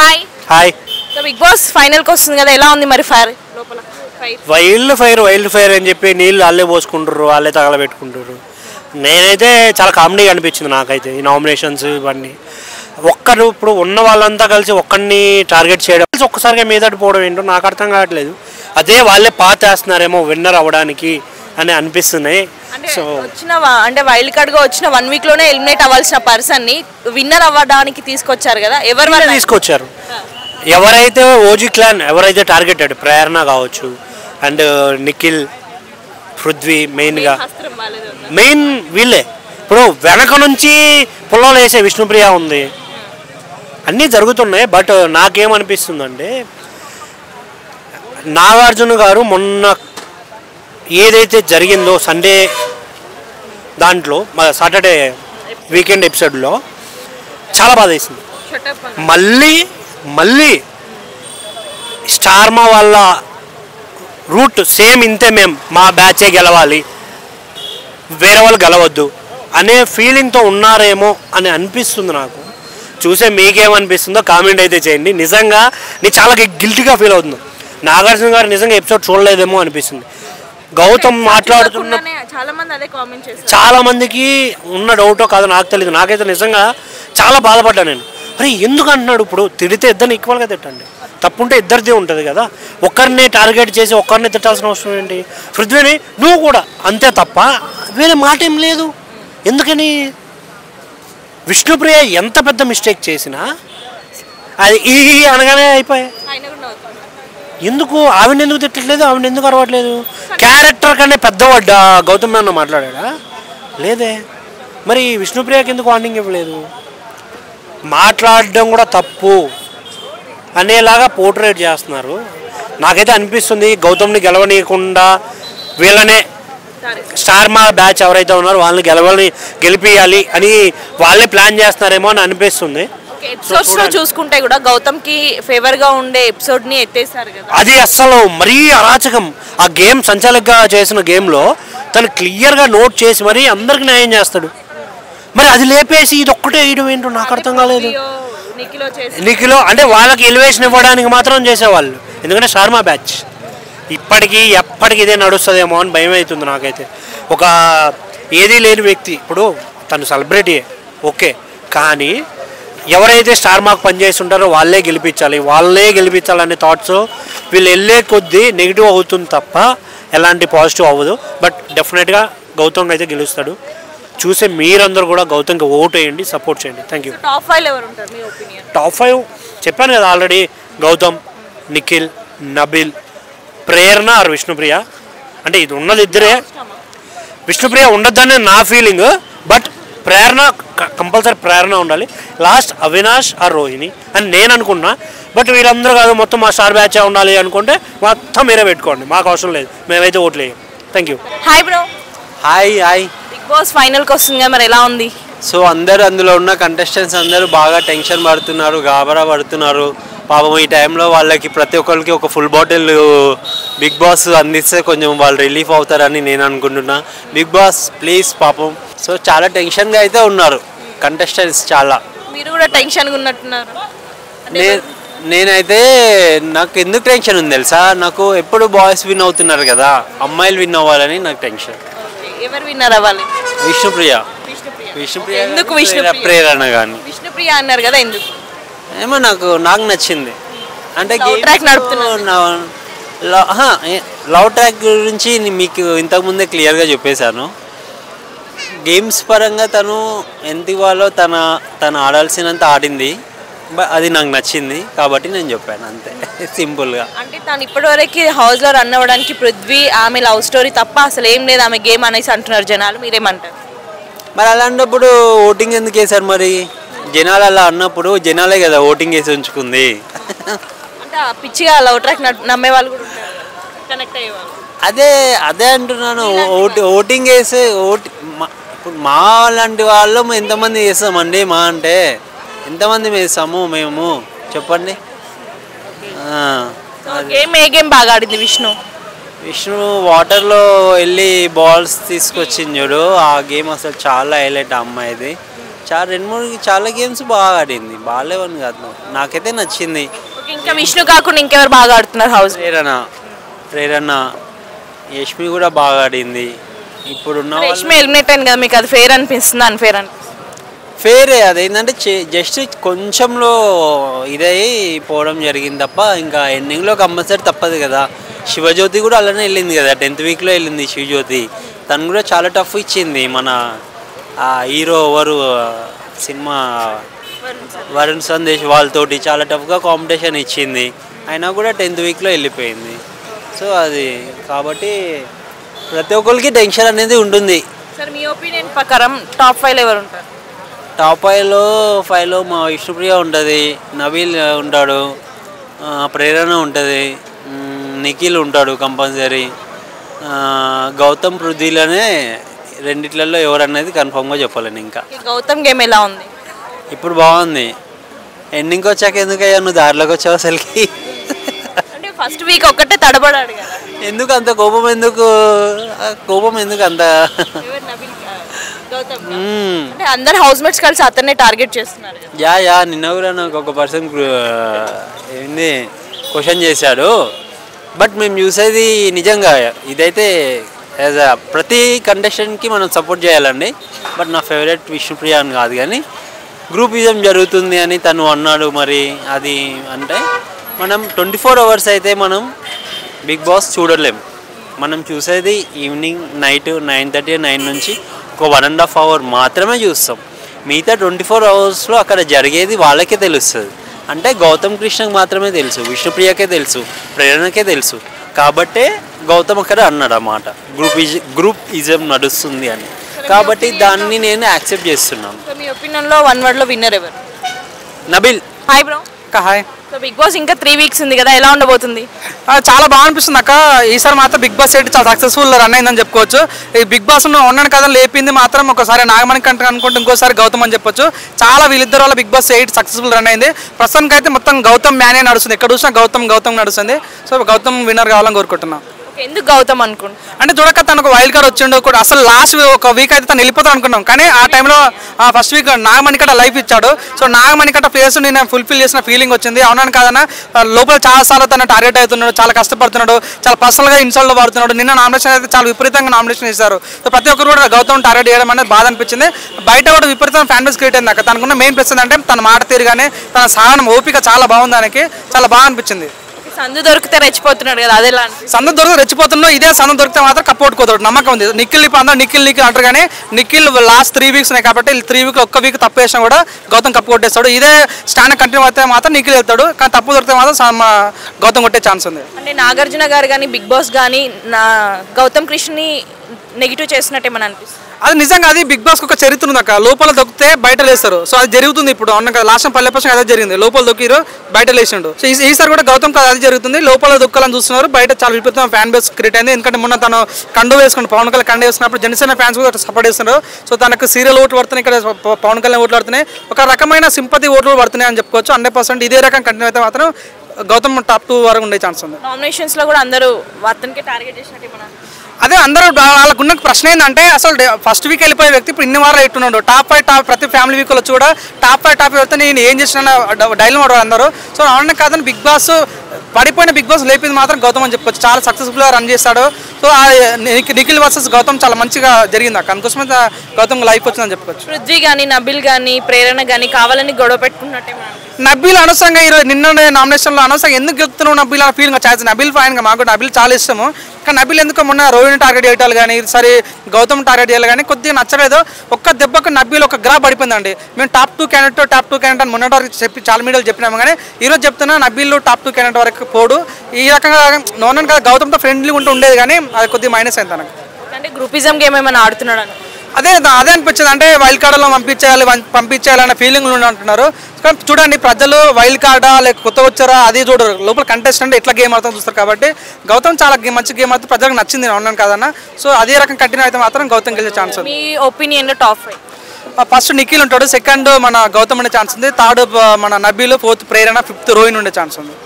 Hi hi. So Bigg Boss ఫైనల్కి వస్తుంది కదా, ఎలా ఉంది మరి ఫైర్ లోపల? వైల్డ్ ఫైర్ అని చెప్పి నీళ్ళు వాళ్ళే పోసుకుంటారు, వాళ్ళే తగలబెట్టుకుంటారు. నేనైతే చాలా కామెడీగా అనిపించింది నాకైతే ఈ నామినేషన్స్ ఇవన్నీ. ఒక్కరు ఇప్పుడు ఉన్న వాళ్ళంతా కలిసి ఒక్కడిని టార్గెట్ చేయడం, ఒక్కసారిగా మీదడిపోవడం ఏంటో నాకు అర్థం కావట్లేదు. అదే వాళ్ళే వేస్తున్నారేమో విన్నర్ అవ్వడానికి అని అనిపిస్తున్నాయి. సో అంటే వైల్డ్ కార్డ్ గా వచ్చిన 1 వీక్ లోనే ఎలిమినేట్ అవ్వాల్సిన పర్సన్ ని విన్నర్ అవ్వడానికి తీసుకొచ్చారు కదా, ఎవరు వాళ్ళు తీసుకొచ్చారు? ఎవరైతే ఓజీ క్లాన్ ఎవరైతే టార్గెటెడ్, ప్రేరణ కావచ్చు అండ్ నిఖిల్, పృథ్వీ, మెయిన్ వీళ్ళే. ఇప్పుడు వెనక నుంచి పుల్లలు వేసే విష్ణుప్రియ ఉంది, అన్నీ జరుగుతున్నాయి. బట్ నాకేమనిపిస్తుందంటే నాగార్జున గారు మొన్న ఏదైతే జరిగిందో సండే దాంట్లో సాటర్డే వీకెండ్ ఎపిసోడ్లో చాలా బాధ వేసింది. మళ్ళీ స్టార్మా వాళ్ళ రూట్ సేమ్ ఇంతే, మేము మా బ్యాచే గెలవాలి, వేరే వాళ్ళు గెలవద్దు అనే ఫీలింగ్తో ఉన్నారేమో అని అనిపిస్తుంది నాకు. చూసే మీకేమనిపిస్తుందో కామెంట్ అయితే చేయండి. నిజంగా నేను చాలా గిల్టీగా ఫీల్ అవుతున్నాను. నాగార్జున గారు నిజంగా ఎపిసోడ్ చూడలేదేమో అనిపిస్తుంది. గౌతమ్ మాట్లాడుతున్న చాలా మందికి ఉన్న డౌటో కాదో నాకు తెలియదు. నాకైతే నిజంగా చాలా బాధపడ్డా నేను. అరే ఎందుకు అంటున్నాడు? ఇప్పుడు తిడితే ఇద్దరిని ఈక్వల్గా తిట్టండి, తప్పుంటే ఇద్దరిదే ఉంటుంది కదా. ఒక్కరిని టార్గెట్ చేసి ఒక్కరిని తిట్టాల్సిన అవసరం ఏంటి? పృథ్వీని నువ్వు కూడా అంతే తప్ప వేరే మాట ఏం లేదు. ఎందుకని? విష్ణుప్రియ ఎంత పెద్ద మిస్టేక్ చేసినా అది ఈ అనగానే అయిపోయాయి. ఎందుకు ఆవిడ ఎందుకు తిట్టట్లేదు? ఆవిడ ఎందుకు అరవట్లేదు? క్యారెక్టర్ కన్నా పెద్దవాడ్డా గౌతమ్ అన్న మాట్లాడా? లేదే. మరి విష్ణుప్రియకి ఎందుకు వార్నింగ్ ఇవ్వలేదు? మాట్లాడడం కూడా తప్పు అనేలాగా పోర్ట్రేట్ చేస్తున్నారు. నాకైతే అనిపిస్తుంది గౌతమ్ని గెలవనీయకుండా వీళ్ళనే స్టార్మా బ్యాచ్ ఎవరైతే ఉన్నారో వాళ్ళని గెలిపియాలి అని వాళ్ళే ప్లాన్ చేస్తున్నారేమో అని అనిపిస్తుంది. ఎపిసోడ్స్ లో చూసుకుంటే కూడా గౌతమ్ కి ఫేవర్ గా ఉండే ఎపిసోడ్ ని ఎత్తేసారు కదా. అది అస్సలు మరీ అరాచకం. ఆ గేమ్ సంచాలకుగా చేసిన గేమ్లో తను క్లియర్గా నోట్ చేసి మరీ అందరికి న్యాయం చేస్తాడు. మరి అది లేపేసి ఇది ఒక్కటే వేయడం ఏంటో నాకు అర్థం కాలేదు. నిఖిలో అంటే వాళ్ళకి ఎలివేషన్ ఇవ్వడానికి మాత్రం చేసేవాళ్ళు, ఎందుకంటే స్టార్మా బ్యాచ్ ఇప్పటికీ ఎప్పటికి ఇదే నడుస్తుందేమో అని భయం అవుతుంది నాకైతే. ఒక ఏదీ లేని వ్యక్తి, ఇప్పుడు తను సెలబ్రిటీయే ఓకే, కానీ ఎవరైతే స్టార్మాకు పనిచేస్తుంటారో వాళ్ళే గెలిపించాలనే థాట్స్ వీళ్ళు వెళ్ళే కొద్దీ నెగిటివ్ అవుతుంది తప్ప ఎలాంటి పాజిటివ్ అవ్వదు. బట్ డెఫినెట్గా గౌతమ్ అయితే గెలుస్తాడు. చూసే మీరందరూ కూడా గౌతమ్కి ఓటు వేయండి, సపోర్ట్ చేయండి. Thank you. టాప్ 5 చెప్పాను కదా ఆల్రెడీ. గౌతమ్, నిఖిల్, నబిల్, ప్రేరణ ఆర్ విష్ణుప్రియ. అంటే ఇది ఉన్నది ఇద్దరే. విష్ణుప్రియ ఉండొద్దనే నా feeling, but Prerana compulsory Prerana ఉండాలి. లాస్ట్ అవినాష్ ఆర్ రోహిణి అని నేను అనుకున్నా. బట్ వీళ్ళందరూ కాదు మొత్తం మా స్టార్ బ్యాచ్ ఉండాలి అనుకుంటే మొత్తం మీరే పెట్టుకోండి, మాకు అవసరం లేదు, మేమైతే ఓట్లు వేయం. Thank you. Hi bro. Hi. Bigg Boss ఫైనల్కి వస్తుంది మరి, ఎలా ఉంది? సో అందరూ అందులో ఉన్న కంటెస్టెంట్స్ అందరూ బాగా టెన్షన్ పడుతున్నారు, గాబరా పడుతున్నారు. పాపం ఈ టైంలో వాళ్ళకి ప్రతి ఒక్కరికి ఒక ఫుల్ బాటిల్ బిగ్ బాస్ అందిస్తే కొంచెం వాళ్ళు రిలీఫ్ అవుతారని నేను అనుకుంటున్నా. బిగ్ బాస్ ప్లీజ్ పాపం. సో చాలా టెన్షన్గా అయితే ఉన్నారు కంటెస్టెంట్స్ చాలా. మీరు కూడా టెన్షన్గా ఉన్నట్టున్నారు. నేనైతే నాకు ఎందుకు టెన్షన్ ఉంది తెలుసా? నాకు ఎప్పుడు బాయ్స్ విన్ అవుతున్నారు కదా, అమ్మాయిలు విన్ అవ్వాలని నాకు టెన్షన్. ఎవరు విన్నర్ అవ్వాలి? విష్ణుప్రియ. ఎందుకు ప్రేరణ కానీ విష్ణుప్రియ అన్నారు కదా, ఎందుకు? ఏమో నాకు నచ్చింది. అంటే లవ్ ట్రాక్ గురించి మీకు ఇంతకుముందే క్లియర్గా చెప్పేశాను. గేమ్స్ పరంగా తను ఎంత ఇవ్వాలో తను ఆడాల్సినంత ఆడింది. అది నాకు నచ్చింది కాబట్టి నేను చెప్పాను అంతే, సింపుల్గా. అంటే తను ఇప్పటివరకు హౌస్లో రన్ అవ్వడానికి పృథ్వీ ఆమె లవ్ స్టోరీ తప్ప అసలు ఏం లేదు ఆమె గేమ్ అనేసి అంటున్నారు జనాలు, మీరేమంటారు? మరి అలాంటప్పుడు ఓటింగ్ ఎందుకు వేశారు? మరి జనాలు అలా అన్నప్పుడు జనాలే కదా ఓటింగ్ వేసి ఉంచుకుంది. అంటే పిచ్చిగా లవ్ ట్రాక్ నమ్మే వాళ్ళు కూడా ఉంటారు, కనెక్ట్ అయ్యేవాళ్ళు. అదే అంటున్నాను. ఓటింగ్ వేసే ఇప్పుడు మా లాంటి వాళ్ళు ఎంతమంది వేస్తామండి? మా అంటే ఎంతమంది వేస్తాము మేము చెప్పండి. ఏ గేమ్ బాగా ఆడింది విష్ణు? వాటర్లో వెళ్ళి బాల్స్ తీసుకొచ్చింది చూడు, ఆ గేమ్ అసలు చాలా హైలైట్. ఆ అమ్మాయిది చాలా గేమ్స్ బాగా ఆడింది, బాగాలేవని కాదు, నాకైతే నచ్చింది. ఇంకా విష్ణు కాకుండా ఇంకెవరు బాగా ఆడుతున్నారు హౌస్? ప్రేరణ యష్మి కూడా బాగా ఆడింది. ఇప్పుడున్న యష్మి ఎలిమినేట్ అయింది కదా, మీకు అది ఫేర్ అనిపిస్తుంది అన్ఫేర్ అనిపిస్తుంది? ఫేరే, అదేంటంటే జస్ట్ కొంచెంలో ఇదై పోవడం జరిగింది తప్ప ఇంకా ఎండింగ్లో కంపల్సరీ తప్పదు కదా. శివజ్యోతి కూడా అలానే వెళ్ళింది కదా, 10th వీక్లో వెళ్ళింది శివజ్యోతి. తను కూడా చాలా టఫ్ ఇచ్చింది. మన హీరో ఎవరు సినిమా వరుణ్ సందేశ్ వాళ్ళతోటి చాలా టఫ్గా కాంపిటీషన్ ఇచ్చింది, అయినా కూడా 10th వీక్లో వెళ్ళిపోయింది. సో అది కాబట్టి ప్రతి ఒక్కరికి టెన్షన్ అనేది ఉంటుంది. సార్ మీ ఒపీనియన్ ప్రకారం టాప్ 5 ఎవరు ఉంటారు? టాప్ 5లో మా విష్ణుప్రియ ఉంటుంది, నబీల్ ఉంటాడు, ప్రేరణ ఉంటుంది, నిఖిల్ ఉంటాడు కంపల్సరీ, గౌతమ్ పృథ్వీలోనే రెండిట్లలో ఎవరనేది కన్ఫామ్గా చెప్పలేను. ఇంకా గౌతమ్ గేమ్ ఎలా ఉంది? ఇప్పుడు బాగుంది. ఎండింగ్కి వచ్చాక ఎందుకయ్యా నువ్వు దారిలోకి వచ్చావు అసలుకి? అంటే ఫస్ట్ వీక్ ఒక్కటే తడబడాడు కదా, ఎందుకు అంత కోపం ఎందుకు అంత? అంటే అందరు హౌస్ మేట్స్ కలిసి అతన్నే టార్గెట్ చేస్తున్నారు. నిన్న కూడా నాకు ఒక పర్సన్ ఏంది క్వశ్చన్ చేశాడు. బట్ మేము చూసేది నిజంగా ఇదైతే యాజ్ ప్రతి కంటెస్టెంట్కి మనం సపోర్ట్ చేయాలండి. బట్ నా ఫేవరెట్ విష్ణుప్రియ అని కాదు, కానీ గ్రూపిజం జరుగుతుంది అని తను అన్నాడు. మరి అది అంటే మనం 24 hours అయితే మనం బిగ్ బాస్ చూడలేం. మనం చూసేది ఈవినింగ్ నైట్ 9:30 9 నుంచి ఒక 1.5 hour మాత్రమే చూస్తాం. మిగతా 24 hours అక్కడ జరిగేది వాళ్ళకే తెలుస్తుంది. అంటే గౌతమ్ కృష్ణకి మాత్రమే తెలుసు, విష్ణుప్రియకే తెలుసు, ప్రేరణకే తెలుసు. కాబట్టే గౌతమ్ అక్కడ అన్నాడు అన్నమాట, గ్రూపిజం నడుస్తుంది అని. కాబట్టి దాన్ని నేను యాక్సెప్ట్ చేస్తున్నాను. మీ ఒపీనియన్లో 1 wordలో విన్నర్ ఎవరు? Nabil. Hi bro. Hi. So Bigg Boss ఇంకా 3 weeks ఉంది కదా, ఎలా ఉండబోతుంది? చాలా బాగా అనిపిస్తుంది అక్క. ఈసారి మాత్రం బిగ్ బాస్ 8 చాలా సక్సెస్ఫుల్ రన్ అయిందని చెప్పుకోవచ్చు. ఈ బిగ్ బాస్ ఉన్నాను కదా లేపింది మాత్రం ఒకసారి నాగమణి కంటే అనుకుంటే ఇంకోసారి గౌతమ్ అని చెప్పొచ్చు. చాలా వీళ్ళిద్దరు వల్ల బిగ్ బాస్ 8 సక్సెస్ఫుల్ రన్ అయింది. ప్రస్తుతానికి అయితే మొత్తం గౌతమ్ మ్యానే నడుస్తుంది, ఎక్కడ చూసినా గౌతమ్ నడుస్తుంది. సో గౌతమ్ విన్నర్ కావాలని కోరుకుంటున్నాను. ఎందుకు గౌతమ్ అనుకుంటా అంటే చూడక తనకు వైల్డ్ కార్డ్ వచ్చిండు కూడా. అసలు లాస్ట్ ఒక వీక్ అయితే తను వెళ్ళిపోతాను అనుకున్నాం, కానీ ఆ టైంలో ఫస్ట్ వీక్ నాగమణికట లైఫ్ ఇచ్చాడు. సో నాగమణికట ప్లేస్ నేను ఫుల్ఫిల్ చేసిన ఫీలింగ్ వచ్చింది. అవునాను కాదన్నా, లోపల చాలా సార్లు తను టార్గెట్ అవుతున్నాడు, చాలా కష్టపడుతున్నాడు, చాలా పర్సనల్గా ఇన్సల్ట్ పడుతున్నాడు. నిన్న నామినేషన్ అయితే చాలా విపరీతంగా నామినేషన్ చేశారు. సో ప్రతి ఒక్కరు కూడా గౌతమ్ టార్గెట్ చేయడం అనేది బాధ అనిపించింది. బయట కూడా విపరీతంగా ఫ్యాన్ బేస్ క్రియేట్ అయింది అక్కడ. తనకున్న మెయిన్ ప్లస్ అంటే తన మాట తీరుగానే తన సహనం ఓపిక చాలా బాగుంది, దానికి చాలా బాగా అనిపించింది. సందు దొరికితే రెచ్చిపోతున్నాడు కదా, అదేలా? సందు దొరికితే రెచ్చిపోతున్నాడు. ఇదే సందు దొరికితే మాత్రం కప్పొట్టుకోతాడు, నమ్మకం ఉంది. నిఖిల్ ఇప్పుడు అందరూ నిఖిల్ అంటారు, కానీ నిఖిల్ లాస్ట్ 3 weeks ఉన్నాయి కాబట్టి 3 weeks ఒక్క వీక్ తప్పు వేసినా కూడా గౌతమ్ కప్పు కొట్టేస్తాడు. ఇదే స్టాండ్ కంటిన్యూ అయితే మాత్రం నిఖిల్ వెళ్తాడు, కానీ తప్పు దొరికితే మాత్రం గౌతమ్ కొట్టే ఛాన్స్ ఉంది. అంటే నాగార్జున గారు కానీ బిగ్ బాస్ కానీ గౌతమ్ కృష్ణని నెగిటివ్ చేసినట్టు ఏమని అనిపిస్తుంది? అది నిజంగా అది బిగ్ బాస్కి ఒక చరిత్ర ఉంది అక్క. లోపల దొక్కితే బయట లేస్తారు. సో అది జరుగుతుంది ఇప్పుడు. అవును కదా, లాస్ట్ పల్లె పక్షం అదే జరిగింది. లోపల దొక్కిరు, బయట లేచిండు. సో ఈసారి కూడా గౌతమ్ అది జరుగుతుంది. లోపల దొక్కాలని చూస్తున్నారు, బయట చాలా విపరీతమైన ఫ్యాన్ బేస్ క్రియేట్ అయింది. ఎందుకంటే మొన్న తను కండు వేసుకుని పవన్ కళ్యాణ్ కండు వేసుకున్నప్పుడు జనసేన ఫ్యాన్స్ కూడా సపోర్ట్ చేస్తున్నారు. సో తనకు సీరియల్ ఓట్లు పడుతున్నాయి, ఇక్కడ పవన్ కళ్యాణ్ ఓట్లు పడుతున్నాయి, ఒక రకమైన సింపతి ఓట్లు పడుతున్నాయి అని చెప్పుకోవచ్చు. 100% ఇదే రకం కంటిన్యూ అయితే మాత్రం గౌతమ్ టాప్ 2 వరకు ఉండే ఛాన్స్ ఉంది. నామినేషన్స్లో కూడా అందరూ అతనికి టార్గెట్ చేసినట్టు ఏమన్నా? అదే అందరూ వాళ్ళకున్న ప్రశ్న ఏంటంటే, అసలు ఫస్ట్ వీక్ వెళ్ళిపోయే వ్యక్తి ఇప్పుడు ఇన్ని వారాలు ఎట్టున్నాడు. టాప్ 5 ప్రతి ఫ్యామిలీ వీక్ వచ్చి కూడా టాప్ 5 వెళ్తే నేను ఏం చేసిన డైలాగ్ వాడు అందరూ. సో అవును కాదని బిగ్ బాస్ పడిపోయిన బిగ్ బాస్ లేపింది మాత్రం గౌతమ్ అని చెప్పుకోవచ్చు. చాలా సక్సెస్ఫుల్గా రన్ చేస్తాడు. సో నిఖిల్ వర్సెస్ గౌతమ్ చాలా మంచిగా జరిగింది అక్కడ. అందుకోసమే గౌతమ్ లైఫ్ వచ్చిందని చెప్పుకోవచ్చు. పృథ్వీ కానీ నబిల్ కానీ ప్రేరణ కానీ కావాలని గొడవ పెట్టుకున్నట్టే నబీల్ అనవసరంగా ఈరోజు నిన్న నామినేషన్లో అనవసరంగా ఎందుకు గెలుపుతున్నావు నబీల్ అనే ఫీలింగ్ వచ్చేది. నబీల్ ఫ్యాన్గా మాకు నబీల్ చాలా ఇష్టము, కానీ నబీల్ ఎందుకు మొన్న రోహిణి టార్గెట్ చేయటాలు కానీ సరే గౌతమ్ టార్గెట్ చేయాలి కానీ కొద్దిగా నచ్చలేదు. ఒక్క దెబ్బకు నబీల్ ఒక గ్రాఫ్ పడిపోయిందండి. మేము టాప్ 2 క్యాండిడేట్ అని మొన్నటి వరకు చెప్పి చాలా మీడియాలు చెప్పినాము, కానీ ఈరోజు చెప్తున్నా నబీల్ టాప్ 2 క్యాండిడేట్ వరకు పోడు. ఈ రకంగా నోనన్ కదా గౌతమ్తో ఫ్రెండ్లీ ఉంటూ ఉండేది, కానీ అది కొద్దిగా మైనస్ అయింది తనకు. అంటే గ్రూపిజం గేమ్ ఏమైనా ఆడుతున్నాడు అని అదే అనిపించింది. అంటే వైల్డ్ కార్డులో పంపించేయాలన్న ఫీలింగ్లు అంటున్నారు. కానీ చూడండి, ప్రజలు వైల్డ్ కార్డా లేక కొత్త వచ్చారా అది చూడరు, లోపల కంటెస్టెంట్ ఎట్లా గేమ్ ఆడుతుందో చూస్తారు. కాబట్టి గౌతమ్ చాలా మంచి గేమ్ ఆడుతూ ప్రజలకు నచ్చింది, ఉన్నాను కదన్నా. సో అదే రకం కంటిన్యూ అయితే మాత్రం గౌతమ్ గెలిచే ఛాన్స్ ఉంది. మీ ఒపీనియన్లో టాప్ 5? ఫస్ట్ నిఖిల్ ఉంటాడు, సెకండ్ మన గౌతమ్ ఉండే ఛాన్స్ ఉంది, థర్డ్ మన నబీల్, 4th ప్రేరణ, 5th రోహిణి ఉండే ఛాన్స్ ఉంది.